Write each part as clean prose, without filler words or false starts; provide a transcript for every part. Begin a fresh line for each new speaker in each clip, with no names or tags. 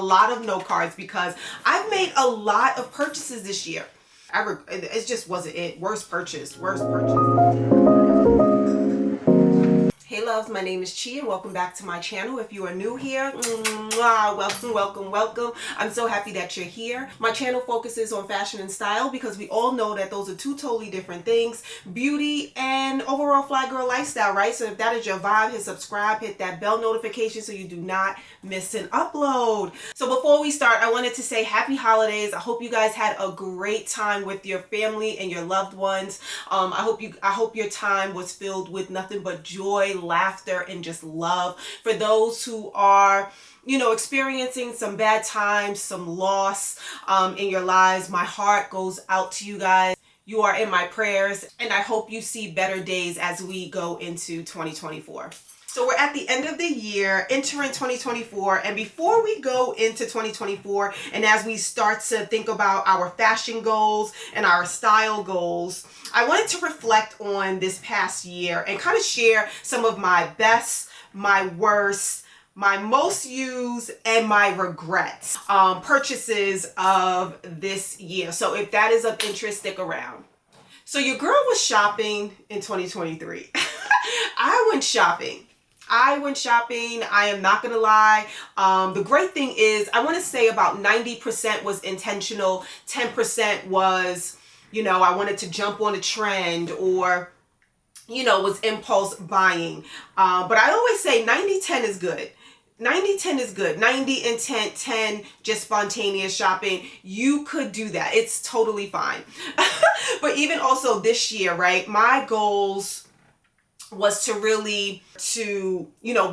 a lot of note cards because I've made a lot of purchases this year. It just wasn't it. Worst purchase. Hey loves, my name is Chi and welcome back to my channel. If you are new here, welcome. I'm so happy that you're here. My channel focuses on fashion and style because we all know that those are two totally different things. Beauty and overall fly girl lifestyle, right? So if that is your vibe, hit subscribe, hit that bell notification so you do not miss an upload. So before we start, I wanted to say happy holidays. I hope you guys had a great time with your family and your loved ones. I hope your time was filled with nothing but joy, laughter, and just love. For those who are, experiencing some bad times, some loss in your lives, my heart goes out to you guys. You are in my prayers, and I hope you see better days as we go into 2024. So we're at the end of the year, entering 2024, and before we go into 2024, and as we start to think about our fashion goals and our style goals, I wanted to reflect on this past year and kind of share some of my best, my worst, my most used, and my regrets purchases of this year. So if that is of interest, stick around. So your girl was shopping in 2023. I went shopping. I am not gonna lie. The great thing is, I want to say about 90% was intentional, 10% was, I wanted to jump on a trend or, was impulse buying. But I always say 90-10 is good. 90-10 is good. 90 intent, 10 just spontaneous shopping. You could do that. It's totally fine. But even also this year, right? My goals was to really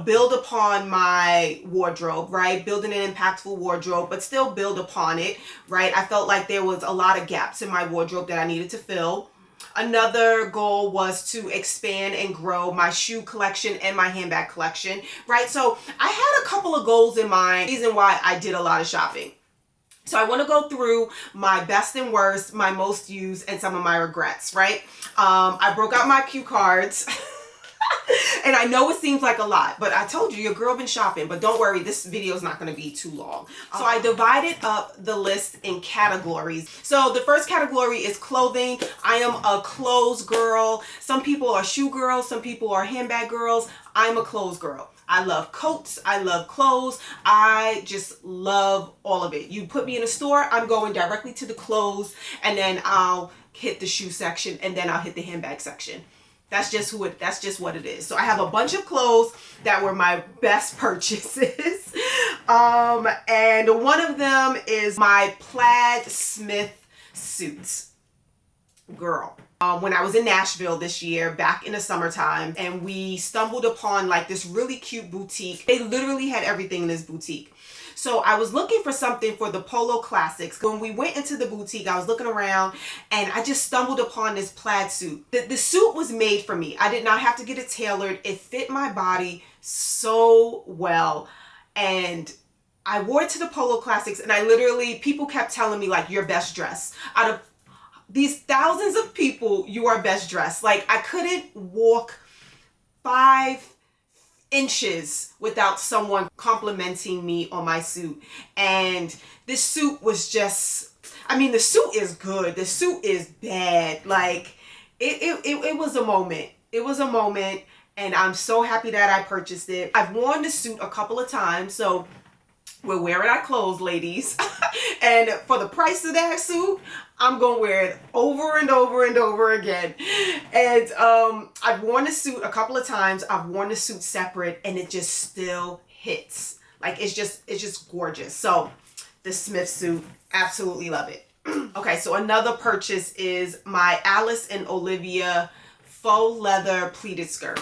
build upon my wardrobe, right? Building an impactful wardrobe, but still build upon it, right? I felt like there was a lot of gaps in my wardrobe that I needed to fill. Another goal was to expand and grow my shoe collection and my handbag collection, right? So I had a couple of goals in mind, reason why I did a lot of shopping. So I want to go through my best and worst, my most used, and some of my regrets, right? I broke out my cue cards. And I know it seems like a lot, but I told you, your girl been shopping, but don't worry, this video is not going to be too long. So I divided up the list in categories. So the first category is clothing. I am a clothes girl. Some people are shoe girls. Some people are handbag girls. I'm a clothes girl. I love coats. I love clothes. I just love all of it. You put me in a store, I'm going directly to the clothes, and then I'll hit the shoe section, and then I'll hit the handbag section. That's just what it is. So I have a bunch of clothes that were my best purchases. And one of them is my plaid Smith suits. Girl. When I was in Nashville this year, back in the summertime, and we stumbled upon like this really cute boutique. They literally had everything in this boutique. So I was looking for something for the Polo Classics. When we went into the boutique, I was looking around and I just stumbled upon this plaid suit. The suit was made for me. I did not have to get it tailored. It fit my body so well. And I wore it to the Polo Classics, and people kept telling me like, you're best dressed. Out of these thousands of people, you are best dressed. Like, I couldn't walk 5 inches without someone complimenting me on my suit. And this suit was just, the suit is good. The suit is bad. Like, it was a moment. It was a moment, and I'm so happy that I purchased it. I've worn the suit a couple of times, so we're wearing our clothes, ladies. And for the price of that suit, I'm going to wear it over and over and over again. And I've worn the suit a couple of times. I've worn the suit separate, and it just still hits. Like, it's just gorgeous. So the Smith suit, absolutely love it. Okay, so another purchase is my Alice and Olivia faux leather pleated skirt.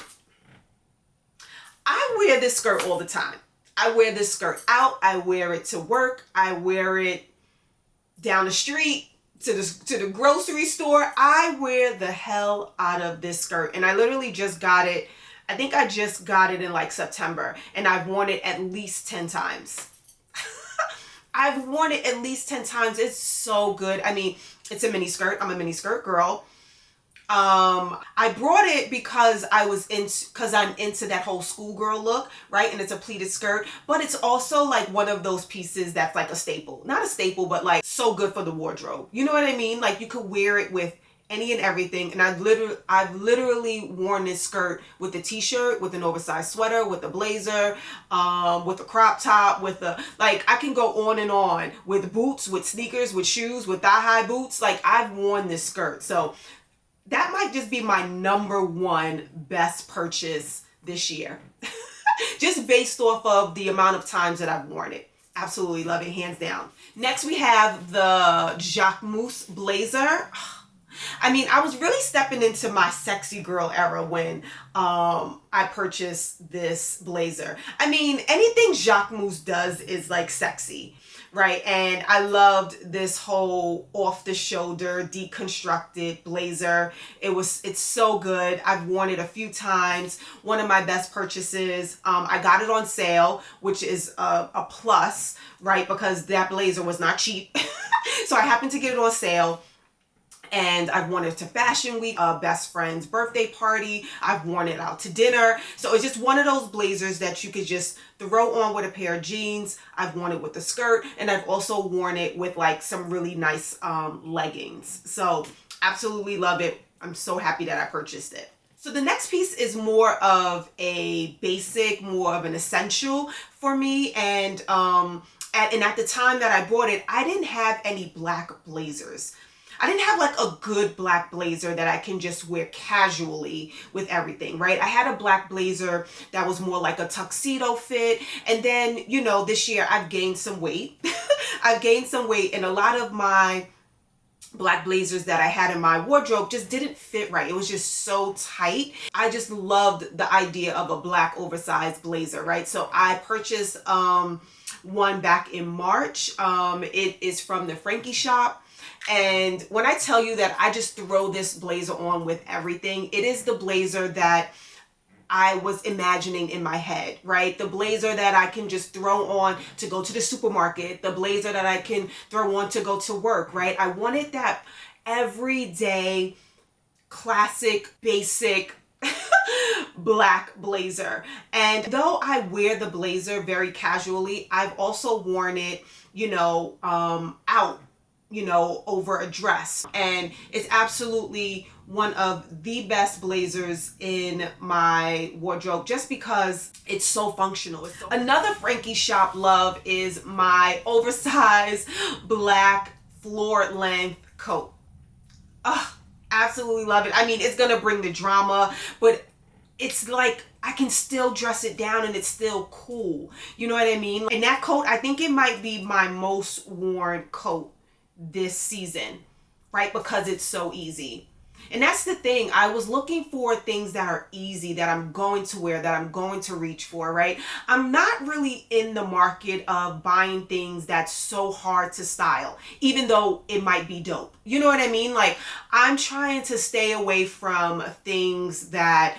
I wear this skirt all the time. I wear this skirt out. I wear it to work. I wear it down the street, to the grocery store. I wear the hell out of this skirt. And I literally just got it. I think I just got it in like September. And I've worn it at least 10 times. I've worn it at least 10 times. It's so good. It's a mini skirt. I'm a mini skirt girl. I brought it because I'm into that whole schoolgirl look, right? And it's a pleated skirt, but it's also like one of those pieces that's like a staple. Not a staple, but like so good for the wardrobe. You know what I mean? Like you could wear it with any and everything. And I've literally worn this skirt with a t-shirt, with an oversized sweater, with a blazer, with a crop top, with a, like, I can go on and on, with boots, with sneakers, with shoes, with thigh-high boots. Like, I've worn this skirt. So that might just be my #1 best purchase this year. Just based off of the amount of times that I've worn it. Absolutely love it, hands down. Next we have the Jacquemus blazer. I mean, I was really stepping into my sexy girl era when I purchased this blazer. I mean, anything Jacquemus does is like sexy, right? And I loved this whole off-the-shoulder deconstructed blazer. It's so good. I've worn it a few times. One of my best purchases. I got it on sale, which is a plus, right? Because that blazer was not cheap. So I happened to get it on sale. And I've worn it to Fashion Week, a best friend's birthday party. I've worn it out to dinner. So it's just one of those blazers that you could just throw on with a pair of jeans. I've worn it with a skirt, and I've also worn it with like some really nice leggings. So absolutely love it. I'm so happy that I purchased it. So the next piece is more of a basic, more of an essential for me. And at the time that I bought it, I didn't have any black blazers. I didn't have like a good black blazer that I can just wear casually with everything, right? I had a black blazer that was more like a tuxedo fit. And then, you know, this year I've gained some weight. I've gained some weight, and a lot of my black blazers that I had in my wardrobe just didn't fit right. It was just so tight. I just loved the idea of a black oversized blazer, right? So I purchased one back in March. It is from the Frankie shop. And when I tell you that I just throw this blazer on with everything, it is the blazer that I was imagining in my head, right? The blazer that I can just throw on to go to the supermarket, the blazer that I can throw on to go to work, right? I wanted that everyday, classic, basic black blazer. And though I wear the blazer very casually, I've also worn it, you know, out, you know, over a dress. And it's absolutely one of the best blazers in my wardrobe just because it's so functional. Another Frankie shop love is my oversized black floor length coat. Absolutely love it. I mean, it's gonna bring the drama, but it's like I can still dress it down and it's still cool. You know what I mean? And that coat, I think it might be my most worn coat this season, right? Because it's so easy. And that's the thing. I was looking for things that are easy, that I'm going to wear, that I'm going to reach for, right? I'm not really in the market of buying things that's so hard to style, even though it might be dope. You know what I mean? Like, I'm trying to stay away from things that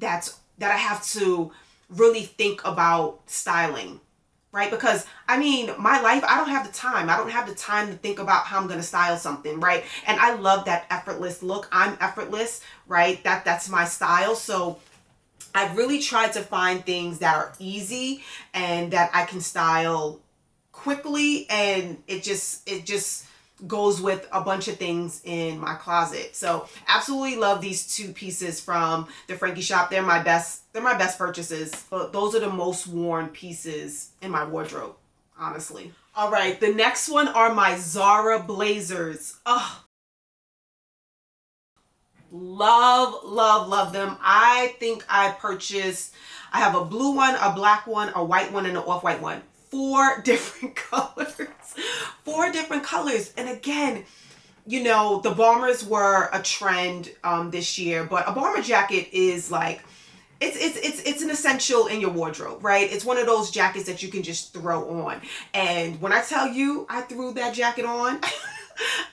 I have to really think about styling, right? Because I mean, my life, I don't have the time. I don't have the time to think about how I'm going to style something, right? And I love that effortless look. I'm effortless, right? That's my style. So I've really tried to find things that are easy and that I can style quickly, and it just goes with a bunch of things in my closet. So absolutely love these two pieces from the Frankie shop. They're my best purchases, but those are the most worn pieces in my wardrobe, honestly. All right, the next one are my Zara blazers. Love them. I think I have a blue one, a black one, a white one, and an off-white one. 4 different colors. 4 different colors. And again, you know, the bombers were a trend this year, but a bomber jacket is like, it's an essential in your wardrobe, right? It's one of those jackets that you can just throw on. And when I tell you I threw that jacket on,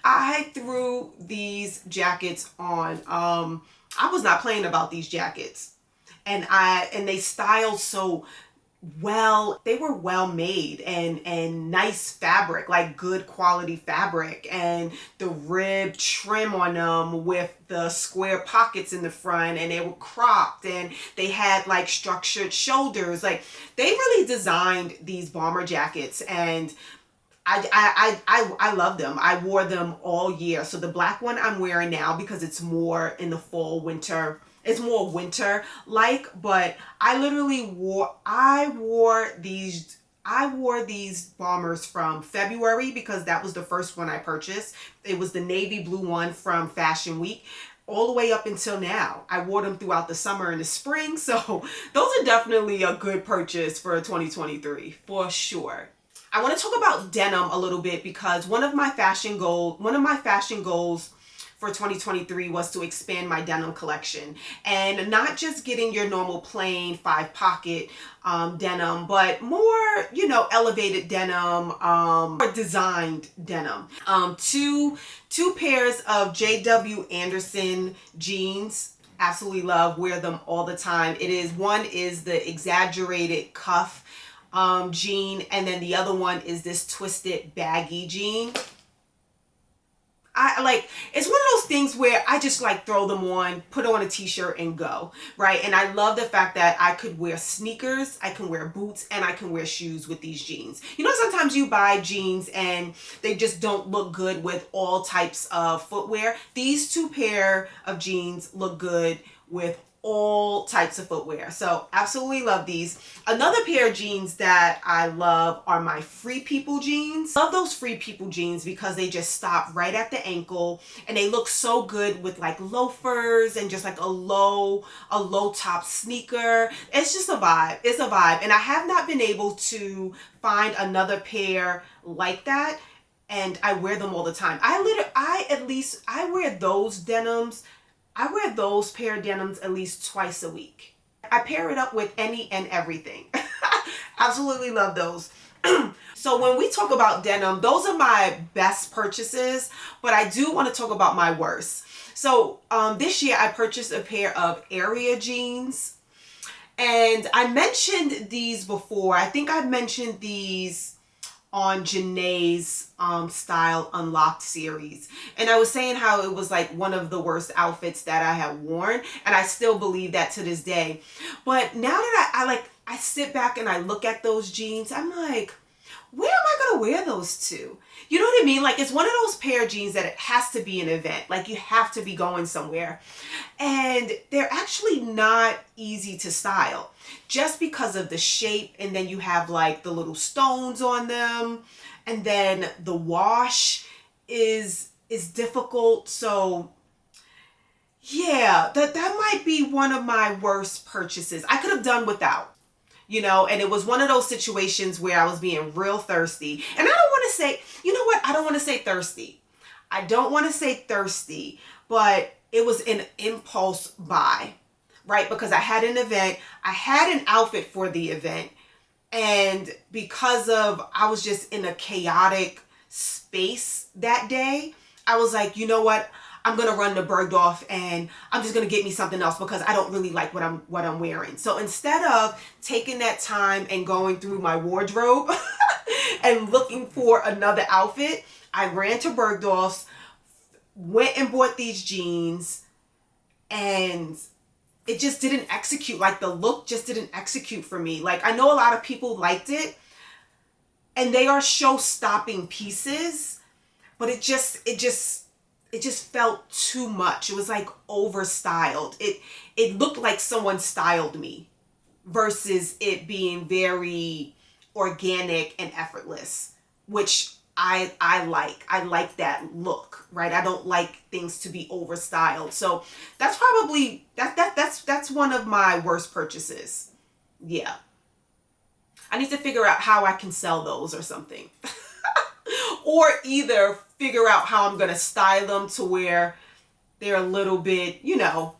I threw these jackets on. I was not playing about these jackets. And they styled so they were well made and nice fabric, like good quality fabric, and the rib trim on them with the square pockets in the front, and they were cropped, and they had like structured shoulders. Like, they really designed these bomber jackets, and I love them. I wore them all year. So the black one I'm wearing now because it's more in the fall, winter. It's more winter like, but I wore these bombers from February because that was the first one I purchased. It was the navy blue one from Fashion Week, all the way up until now. I wore them throughout the summer and the spring. So those are definitely a good purchase for 2023 for sure. I want to talk about denim a little bit because one of my fashion goals for 2023 was to expand my denim collection, and not just getting your normal plain 5-pocket denim, but more, you know, elevated denim, or designed denim. Two pairs of JW Anderson jeans. Absolutely love, wear them all the time. One is the exaggerated cuff jean, and then the other one is this twisted baggy jean. It's one of those things where I just like throw them on, put on a t-shirt and go, right? And I love the fact that I could wear sneakers, I can wear boots, and I can wear shoes with these jeans. You know, sometimes you buy jeans and they just don't look good with all types of footwear. These two pair of jeans look good with all types of footwear. So absolutely love these. Another pair of jeans that I love are my Free People jeans. Love those Free People jeans because they just stop right at the ankle, and they look so good with like loafers and just like a low top sneaker. It's just a vibe. It's a vibe. And I have not been able to find another pair like that, and I wear them all the time. I wear those denims. I wear those pair of denims at least twice a week. I pair it up with any and everything. Absolutely love those. So when we talk about denim, those are my best purchases, but I do want to talk about my worst. So this year I purchased a pair of area jeans, and I mentioned these before. I think I mentioned these on Janae's Style Unlocked series, and I was saying how it was like one of the worst outfits that I have worn, and I still believe that to this day. But now that I sit back and I look at those jeans, I'm like, where am I gonna wear those to? You know what I mean? Like, it's one of those pair of jeans that it has to be an event. Like, you have to be going somewhere. And they're actually not easy to style just because of the shape. And then you have like the little stones on them. And then the wash is difficult. So yeah, that might be one of my worst purchases. I could have done without. You know, and it was one of those situations where I was being real thirsty. And I don't want to say, you know what? I don't want to say thirsty. I don't want to say thirsty, but it was an impulse buy, right? Because I had an event, I had an outfit for the event. And because I was just in a chaotic space that day, I was like, you know what? I'm going to run to Bergdorf and I'm just going to get me something else because I don't really like what I'm wearing. So instead of taking that time and going through my wardrobe and looking for another outfit, I ran to Bergdorf's, went and bought these jeans, and it just didn't execute. Like, the look just didn't execute for me. Like, I know a lot of people liked it and they are show-stopping pieces, but it just felt too much. It was like over-styled. It looked like someone styled me versus it being very organic and effortless, which I like. I like that look, right? I don't like things to be over-styled. So that's probably, that's one of my worst purchases. Yeah. I need to figure out how I can sell those or something. Or either figure out how I'm going to style them to where they're a little bit, you know,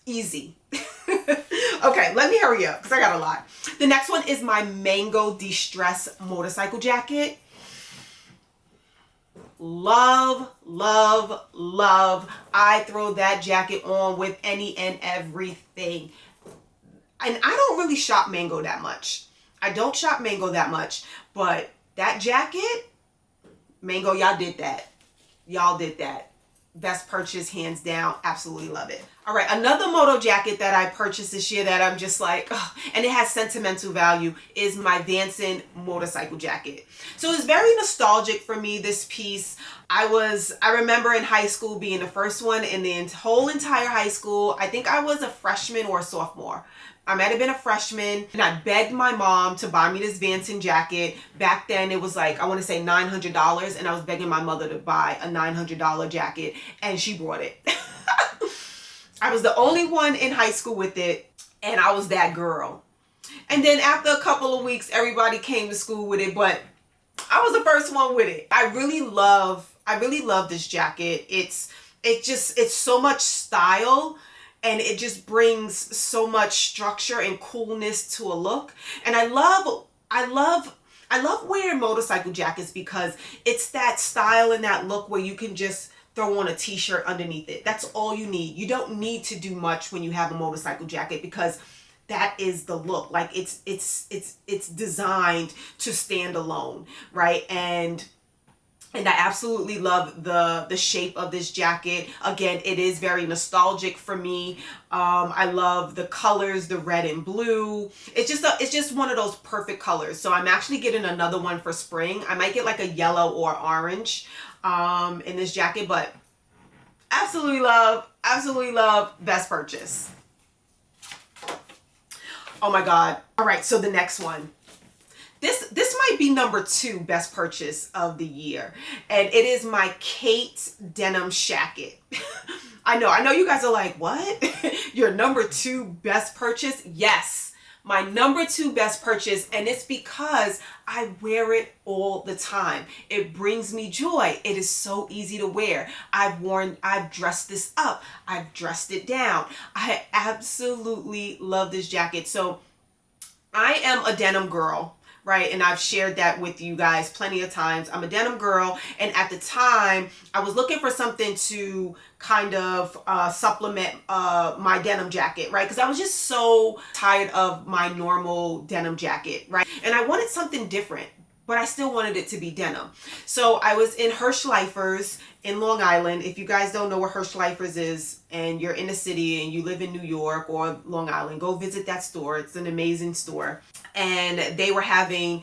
easy. Okay, let me hurry up because I got a lot. The next one is my Mango De-Stress motorcycle jacket. Love, love, love. I throw that jacket on with any and everything. and I don't really shop Mango that much. I don't shop Mango that much, but that jacket, Mango, y'all did that. Y'all did that. Best purchase, hands down. Absolutely love it. All right, another Moto jacket that I purchased this year that I'm just like, ugh, and it has sentimental value, is my Vanson motorcycle jacket. So it's very nostalgic for me, this piece. I remember in high school being the first one in the whole entire high school. I think I was a freshman or a sophomore. I might have been a freshman, and I begged my mom to buy me this Vanson jacket. Back then it was like, I want to say $900, and I was begging my mother to buy a $900 jacket, and she brought it. I was the only one in high school with it, and I was that girl. And then after a couple of weeks, everybody came to school with it, but I was the first one with it. I really love this jacket. It's so much style, and it just brings so much structure and coolness to a look. And I love wearing motorcycle jackets because it's that style and that look where you can just throw on a t-shirt underneath it. That's all you need. You don't need to do much when you have a motorcycle jacket because that is the look. Like it's designed to stand alone, right? And I absolutely love the shape of this jacket. Again, it is very nostalgic for me. I love the colors, the red and blue. It's just one of those perfect colors. So I'm actually getting another one for spring. I might get like a yellow or orange in this jacket, but absolutely love, best purchase. Oh my God. All right, so the next one. This might be number 2 best purchase of the year, and it is my Kate denim shacket. I know you guys are like, what? Your number 2 best purchase? Yes, my number 2 best purchase, and it's because I wear it all the time. It brings me joy. It is so easy to wear. I've dressed this up. I've dressed it down. I absolutely love this jacket. So I am a denim girl. Right, and I've shared that with you guys plenty of times. I'm a denim girl, and at the time, I was looking for something to kind of supplement my denim jacket, right? Because I was just so tired of my normal denim jacket, right? And I wanted something different, but I still wanted it to be denim. So I was in Hirschleifers in Long Island. If you guys don't know where Hirschleifers is, and you're in the city and you live in New York or Long Island, go visit that store. It's an amazing store. And they were having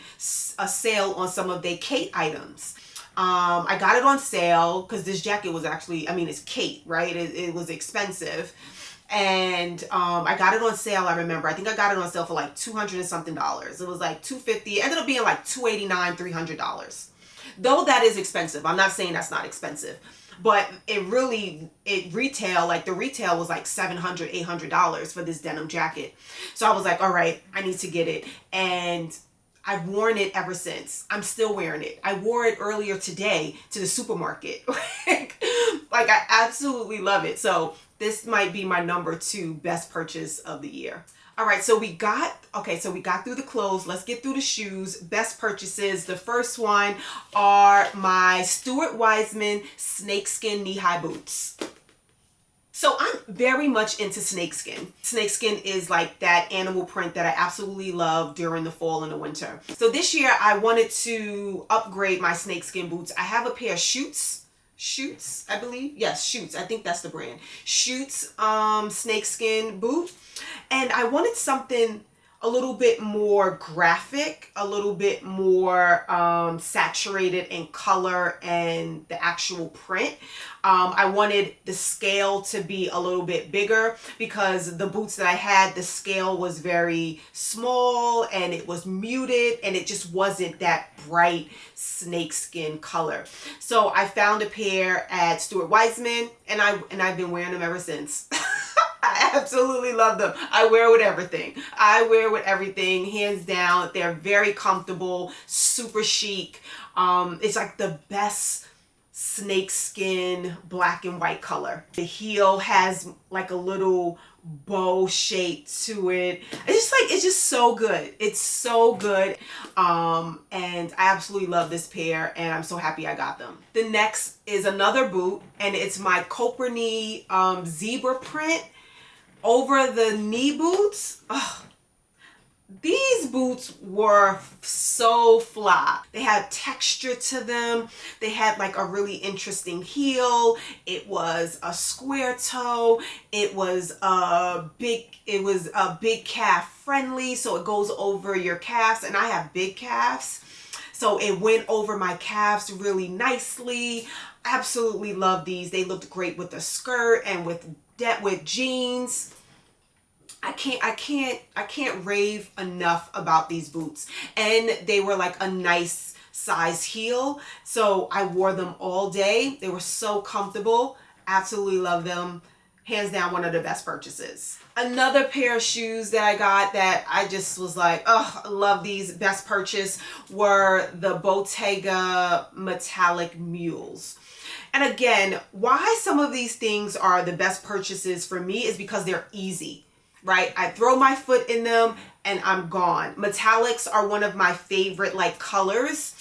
a sale on some of their Kate items. I got it on sale because this jacket was actually, I mean, it's Kate, right? It was expensive. And I got it on sale, I remember. I think I got it on sale for like $200 and something. It was like $250. It ended up being like $289, $300. Though that is expensive. I'm not saying that's not expensive. But the retail was like $700, $800 for this denim jacket. So I was like, all right, I need to get it. And I've worn it ever since. I'm still wearing it. I wore it earlier today to the supermarket. Like I absolutely love it. So this might be my number 2 best purchase of the year. All right, so we got through the clothes. Let's get through the shoes. Best purchases. The first one are my Stuart Weitzman snakeskin knee-high boots. So I'm very much into snakeskin. Snakeskin is like that animal print that I absolutely love during the fall and the winter. So this year I wanted to upgrade my snakeskin boots. I have a pair of Schutz, I believe. Yes, Schutz. I think that's the brand. Schutz snakeskin boot. And I wanted something a little bit more graphic, a little bit more saturated in color and the actual print. I wanted the scale to be a little bit bigger because the boots that I had, the scale was very small and it was muted and it just wasn't that bright snakeskin color. So I found a pair at Stuart Weitzman, and I've been wearing them ever since. I absolutely love them. I wear with everything, hands down. They're very comfortable, super chic. It's like the best snakeskin black and white color. The heel has like a little bow shape to it. It's just so good. It's so good. And I absolutely love this pair, and I'm so happy I got them. The next is another boot, and it's my Coperni zebra print over the knee boots. Oh, these boots were so fly. They had texture to them. They had like a really interesting heel. It was a square toe. It was a big calf friendly, so it goes over your calves, and I have big calves. So it went over my calves really nicely. Absolutely love these. They looked great with the skirt and with jeans. I can't rave enough about these boots. And they were like a nice size heel. So I wore them all day. They were so comfortable. Absolutely love them. Hands down, one of the best purchases. Another pair of shoes that I got that I just was like, oh, I love these. Best purchase were the Bottega metallic mules. And again, why some of these things are the best purchases for me is because they're easy, right? I throw my foot in them and I'm gone. Metallics are one of my favorite like colors,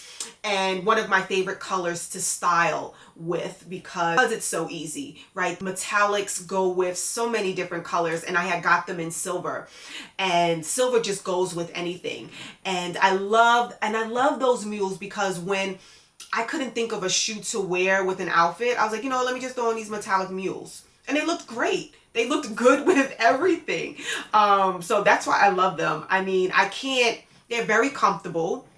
and one of my favorite colors to style with because it's so easy, right? Metallics go with so many different colors, and I had got them in silver, and silver just goes with anything. And I love those mules because when I couldn't think of a shoe to wear with an outfit, I was like, you know, let me just throw on these metallic mules. And they looked great. They looked good with everything. So that's why I love them. I mean, they're very comfortable.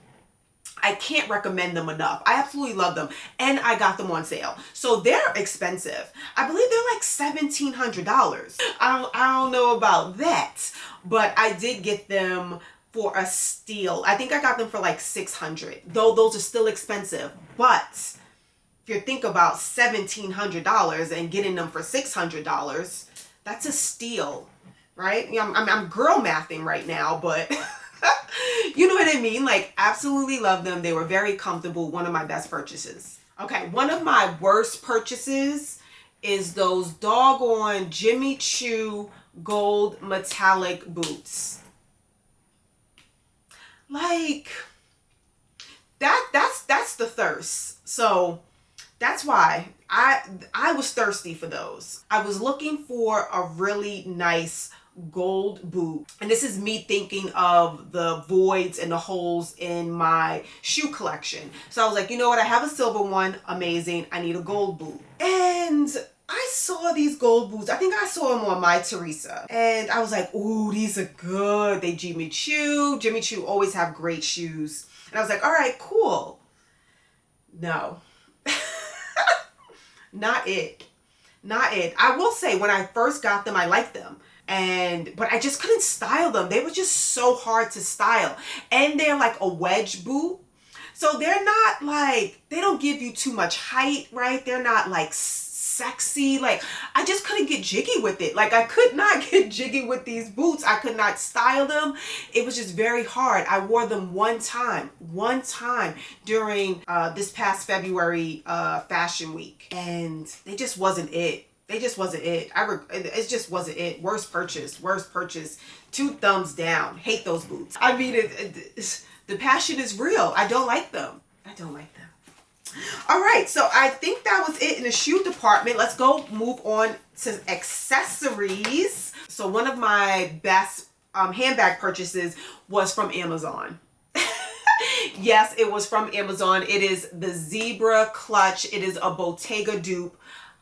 I can't recommend them enough. I absolutely love them. And I got them on sale. So they're expensive. I believe they're like $1,700. I don't know about that, but I did get them for a steal. I think I got them for like $600, though those are still expensive. But if you think about $1,700 and getting them for $600, that's a steal, right? You know, I'm girl mathing right now, but you know what I mean? Like, absolutely love them. They were very comfortable. One of my best purchases. Okay, one of my worst purchases is those doggone Jimmy Choo gold metallic boots. Like, that's the thirst. So that's why I was thirsty for those. I was looking for a really nice gold boot, and this is me thinking of the voids and the holes in my shoe collection. So I was like, you know what, I have a silver one, amazing, I need a gold boot. And I saw these gold boots. I think I saw them on My Teresa, and I was like, ooh, these are good. They Jimmy Choo always have great shoes. And I was like, all right, cool. No. Not it. I will say, when I first got them, I liked them. But I just couldn't style them. They were just so hard to style. And they're like a wedge boot. So they're not like, they don't give you too much height, right? They're not like sexy. Like, I just couldn't get jiggy with it. Like, I could not get jiggy with these boots. I could not style them. It was just very hard. I wore them one time during this past February fashion week. And they just wasn't it. It just wasn't it. Worst purchase. 2 thumbs down. Hate those boots. I mean, the passion is real. I don't like them. All right, so I think that was it in the shoe department. Let's go move on to accessories. So one of my best handbag purchases was from Amazon. Yes, it was from Amazon. It is the Zebra clutch. It is a Bottega dupe.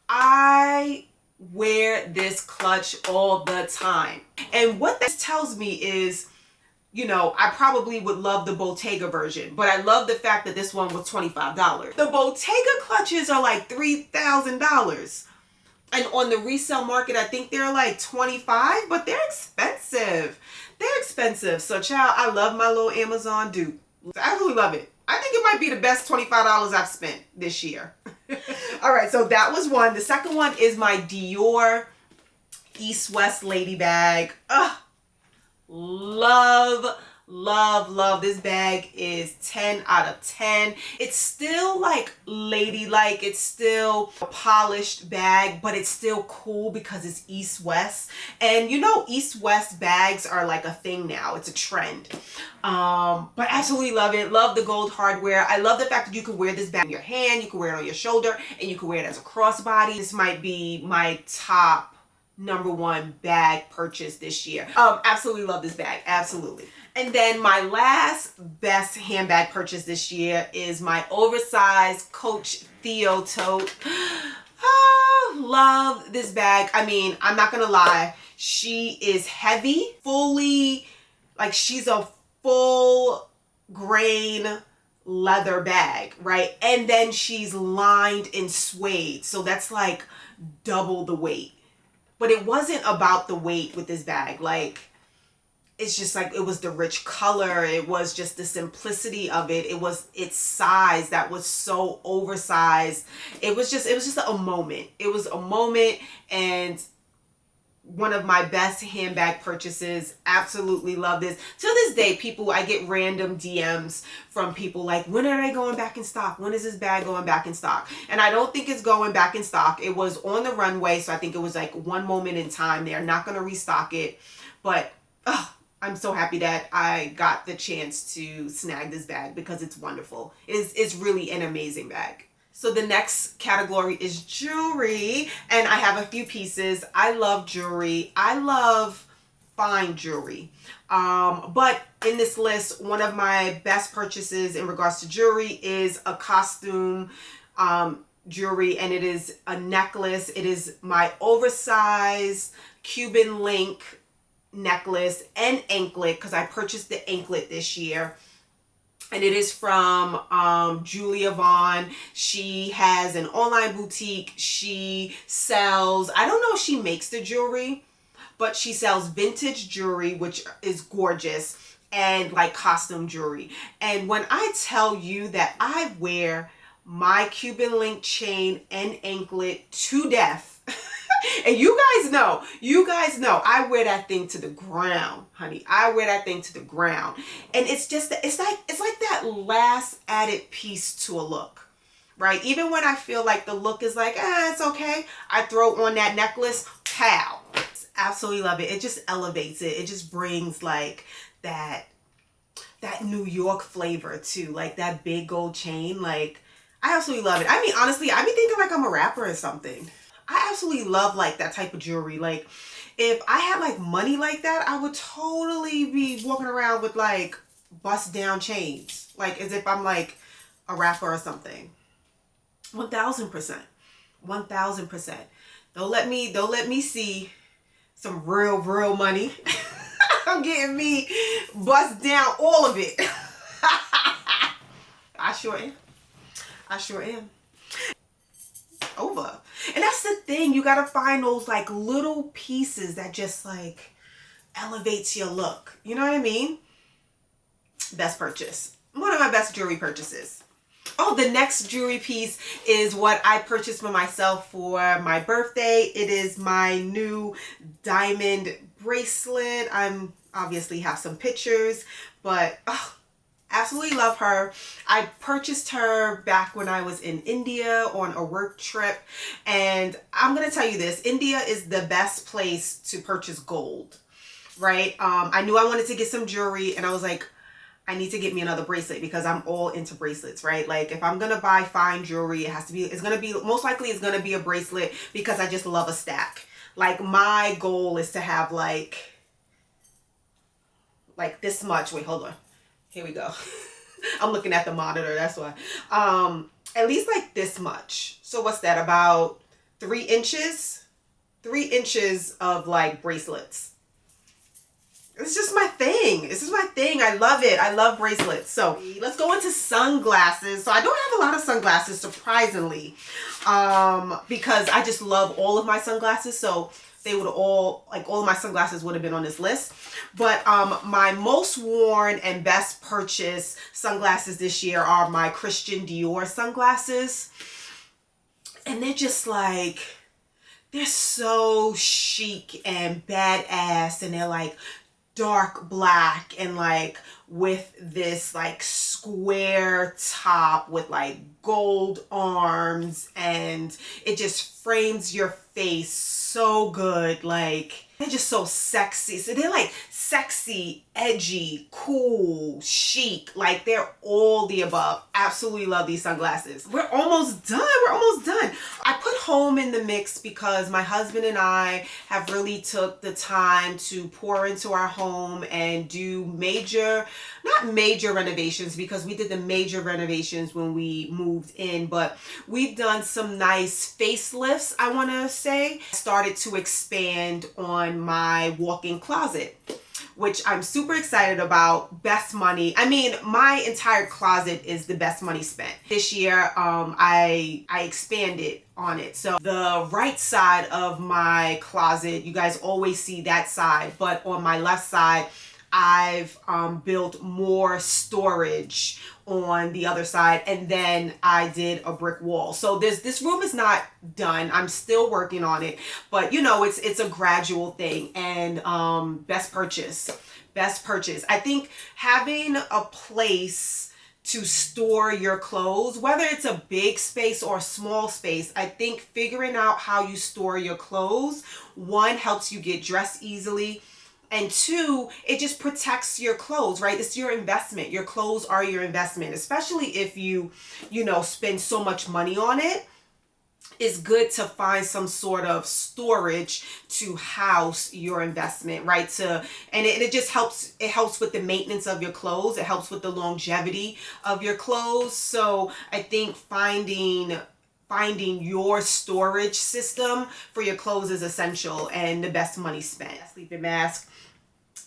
I wear this clutch all the time. And what this tells me is, you know, I probably would love the Bottega version, but I love the fact that this one was $25. The Bottega clutches are like $3,000. And on the resale market, I think they're like $25, but they're expensive. So child, I love my little Amazon dupe. I really love it. I think it might be the best $25 I've spent this year. All right, so that was one. The second one is my Dior East West Lady bag. Ugh. Love this bag. Is 10 out of 10. It's still like ladylike, it's still a polished bag, but it's still cool because it's East West. And you know, East West bags are like a thing now. It's a trend. But absolutely love it. Love the gold hardware. I love the fact that you can wear this bag in your hand, you can wear it on your shoulder, and you can wear it as a crossbody. This might be my top #1 bag purchase this year. Absolutely love this bag, absolutely. And then my last best handbag purchase this year is my oversized Coach Theo tote. Oh, love this bag. I mean, I'm not gonna lie, she is heavy, fully, like she's a full grain leather bag, right? And then she's lined in suede, so that's like double the weight. But it wasn't about the weight with this bag. Like, it's just like, it was the rich color. It was just the simplicity of it. It was its size that was so oversized. It was just a moment. It was a moment, and one of my best handbag purchases. Absolutely love this. To this day, I get random DMs from people like, when are they going back in stock? When is this bag going back in stock? And I don't think it's going back in stock. It was on the runway, so I think it was like one moment in time. They're not going to restock it. But I'm so happy that I got the chance to snag this bag because it's wonderful. It's really an amazing bag. So the next category is jewelry, and I have a few pieces. I love jewelry. I love fine jewelry. But in this list, one of my best purchases in regards to jewelry is a costume jewelry, and it is a necklace. It is my oversized Cuban link necklace and anklet, because I purchased the anklet this year. And it is from Julia Vaughn. She has an online boutique. She sells, I don't know if she makes the jewelry, but she sells vintage jewelry, which is gorgeous, and like costume jewelry. And when I tell you that I wear my Cuban link chain and anklet to death, and you guys know, I wear that thing to the ground, honey. I wear that thing to the ground. And it's just, it's like that last added piece to a look, right? Even when I feel like the look is like, it's okay, I throw on that necklace, pow. Absolutely love it. It just elevates it. It just brings like that New York flavor too, like that big gold chain. Like, I absolutely love it. I mean, honestly, I be thinking like I'm a rapper or something. I absolutely love like that type of jewelry. Like, if I had like money like that, I would totally be walking around with like bust down chains, like as if I'm like a rapper or something. 1000%. 1000%. Don't let me see some real money. I'm getting me bust down all of it. I sure am. Over. And that's the thing, you gotta find those like little pieces that just like elevates your look. You know what I mean? Best purchase. One of my best jewelry purchases. Oh, the next jewelry piece is what I purchased for myself for my birthday. It is my new diamond bracelet. I'm obviously have some pictures, but absolutely love her. I purchased her back when I was in India on a work trip. And I'm going to tell you this, India is the best place to purchase gold, right? I knew I wanted to get some jewelry, and I was like, I need to get me another bracelet because I'm all into bracelets, right? Like, if I'm going to buy fine jewelry, most likely it's going to be a bracelet because I just love a stack. Like, my goal is to have like this much. Wait, hold on. Here we go. I'm looking at the monitor, that's why. At least like this much. So what's that, about 3 inches? 3 inches of like bracelets. It's just my thing. This is my thing. I love it. I love bracelets. So let's go into sunglasses. So I don't have a lot of sunglasses, surprisingly, because I just love all of my sunglasses. So they would all of my sunglasses would have been on this list. But my most worn and best purchase sunglasses this year are my Christian Dior sunglasses. And they're just like, they're so chic and badass, and they're like dark black and like with this like square top with like gold arms, and it just frames your face so good. Like, They're just so sexy. So they're like sexy, edgy, cool, chic. Like they're all the above. Absolutely love these sunglasses. We're almost done. We're almost done. I put home in the mix because my husband and I have really took the time to pour into our home and do not major renovations, because we did the major renovations when we moved in, but we've done some nice facelifts, I want to say. Started to expand on my walk-in closet, which I'm super excited about. Best money. I mean, my entire closet is the best money spent. This year, I expanded on it. So the right side of my closet, you guys always see that side, but on my left side, I've built more storage on the other side, and then I did a brick wall. So this room is not done. I'm still working on it, but you know, it's a gradual thing. And best purchase. I think having a place to store your clothes, whether it's a big space or a small space, I think figuring out how you store your clothes, one, helps you get dressed easily. And two, it just protects your clothes, right? It's your investment. Your clothes are your investment, especially if you spend so much money on it. It's good to find some sort of storage to house your investment, right? And it just helps. It helps with the maintenance of your clothes. It helps with the longevity of your clothes. So I think finding your storage system for your clothes is essential and the best money spent. Sleeping mask.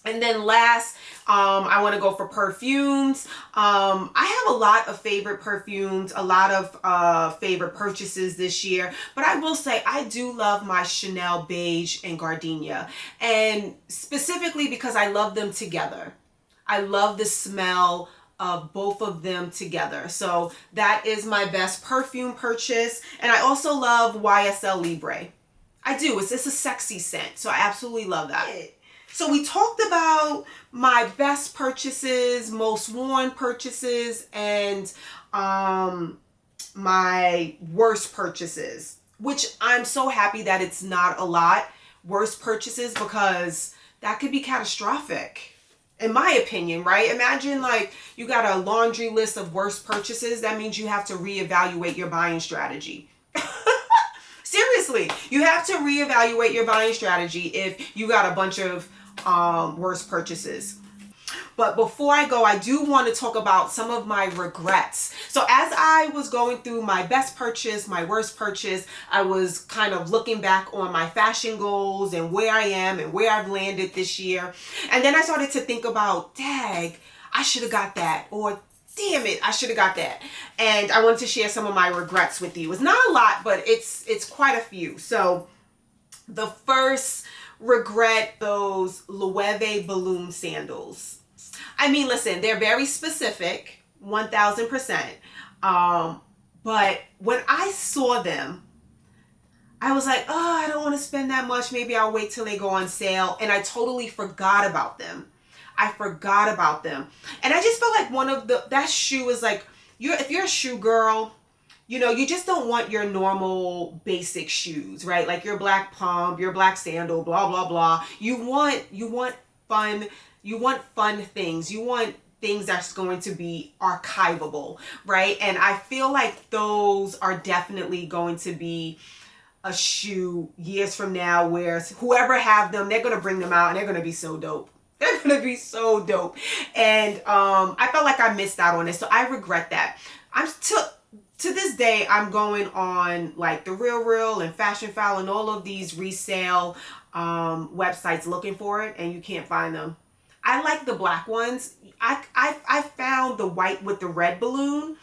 And then last, I want to go for perfumes. I have a lot of favorite perfumes, a lot of favorite purchases this year, but I will say I do love my Chanel Beige and Gardenia, and specifically because I love them together. I love the smell of both of them together. So that is my best perfume purchase. And I also love YSL Libre. I do. It's a sexy scent. So I absolutely love that. So we talked about my best purchases, most worn purchases, and my worst purchases, which I'm so happy that it's not a lot. Worst purchases, because that could be catastrophic. In my opinion, right? Imagine like you got a laundry list of worst purchases. That means you have to reevaluate your buying strategy. Seriously, you have to reevaluate your buying strategy if you got a bunch of worst purchases. But before I go, I do want to talk about some of my regrets. So as I was going through my best purchase, my worst purchase, I was kind of looking back on my fashion goals and where I am and where I've landed this year. And then I started to think about, dag, I should have got that, or damn it, I should have got that. And I wanted to share some of my regrets with you. It's not a lot, but it's quite a few. So the first regret, those Loewe balloon sandals. I mean, listen, they're very specific, 1000%. But when I saw them, I was like, oh, I don't want to spend that much. Maybe I'll wait till they go on sale. And I totally forgot about them. I forgot about them. And I just felt like that shoe is like, if you're a shoe girl, you know, you just don't want your normal basic shoes, right? Like your black pump, your black sandal, blah, blah, blah. You want fun. You want fun things. You want things that's going to be archivable, right? And I feel like those are definitely going to be a shoe years from now where whoever have them, they're going to bring them out and they're going to be so dope. They're going to be so dope. And I felt like I missed out on it. So I regret that. To this day, I'm going on like the Real and Fashion File and all of these resale websites looking for it, and you can't find them. I like the black ones. I found the white with the red balloon,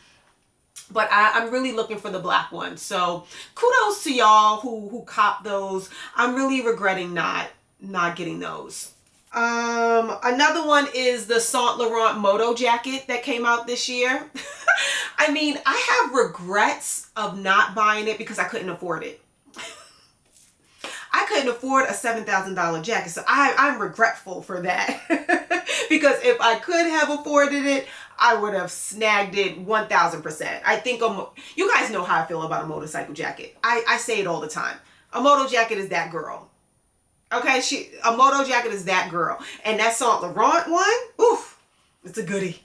but I'm really looking for the black one. So kudos to y'all who cop those. I'm really regretting not getting those. Another one is the Saint Laurent Moto jacket that came out this year. I mean, I have regrets of not buying it because I couldn't afford it. I couldn't afford a $7,000 jacket, so I'm regretful for that. Because if I could have afforded it, I would have snagged it 1000%. I think you guys know how I feel about a motorcycle jacket. I say it all the time. A moto jacket is that girl. Okay, a Moto jacket is that girl. And that Saint Laurent one, oof, it's a goodie.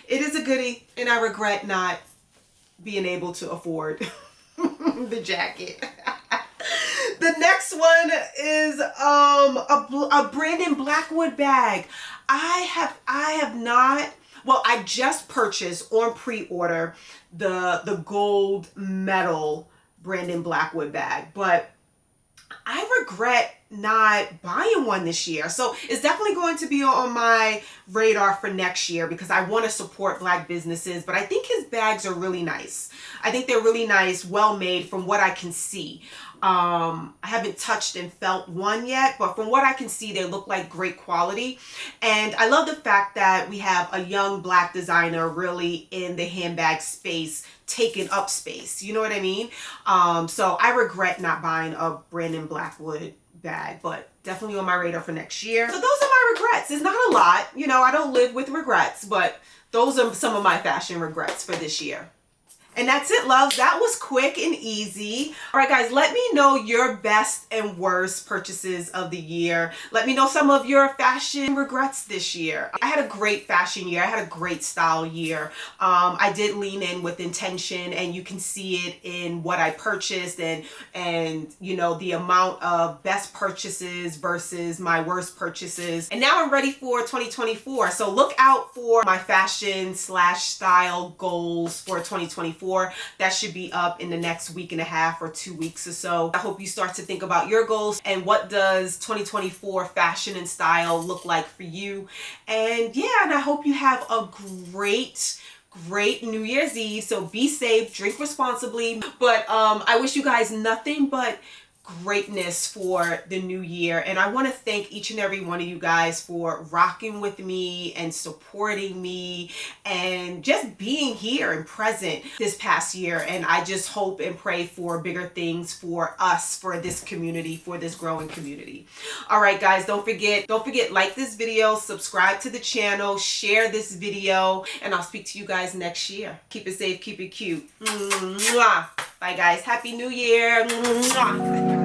It is a goodie, and I regret not being able to afford the jacket. The next one is a Brandon Blackwood bag. I have not, well, I just purchased on pre-order the gold metal Brandon Blackwood bag, but I regret not buying one this year. So it's definitely going to be on my radar for next year because I want to support Black businesses, but I think his bags are really nice. I think they're really nice, well made from what I can see. I haven't touched and felt one yet, but from what I can see, they look like great quality. And I love the fact that we have a young Black designer really in the handbag space, taking up space. You know what I mean? So I regret not buying a Brandon Blackwood bag, but definitely on my radar for next year. So those are my regrets. It's not a lot. You know, I don't live with regrets, but those are some of my fashion regrets for this year. And that's it, loves. That was quick and easy. All right, guys, let me know your best and worst purchases of the year. Let me know some of your fashion regrets this year. I had a great fashion year. I had a great style year. I did lean in with intention, and you can see it in what I purchased and you know, the amount of best purchases versus my worst purchases. And now I'm ready for 2024. So look out for my fashion / style goals for 2024. That should be up in the next week and a half or 2 weeks or so. I hope you start to think about your goals and what does 2024 fashion and style look like for you. And yeah, and I hope you have a great New Year's Eve. So be safe, drink responsibly. But I wish you guys nothing but greatness for the new year, and I want to thank each and every one of you guys for rocking with me and supporting me and just being here and present this past year. And I just hope and pray for bigger things for us, for this community, for this growing community. All right, guys, don't forget, like this video, subscribe to the channel, share this video, and I'll speak to you guys next year. Keep it safe, keep it cute. Mwah. Bye, guys. Happy New Year. Mwah.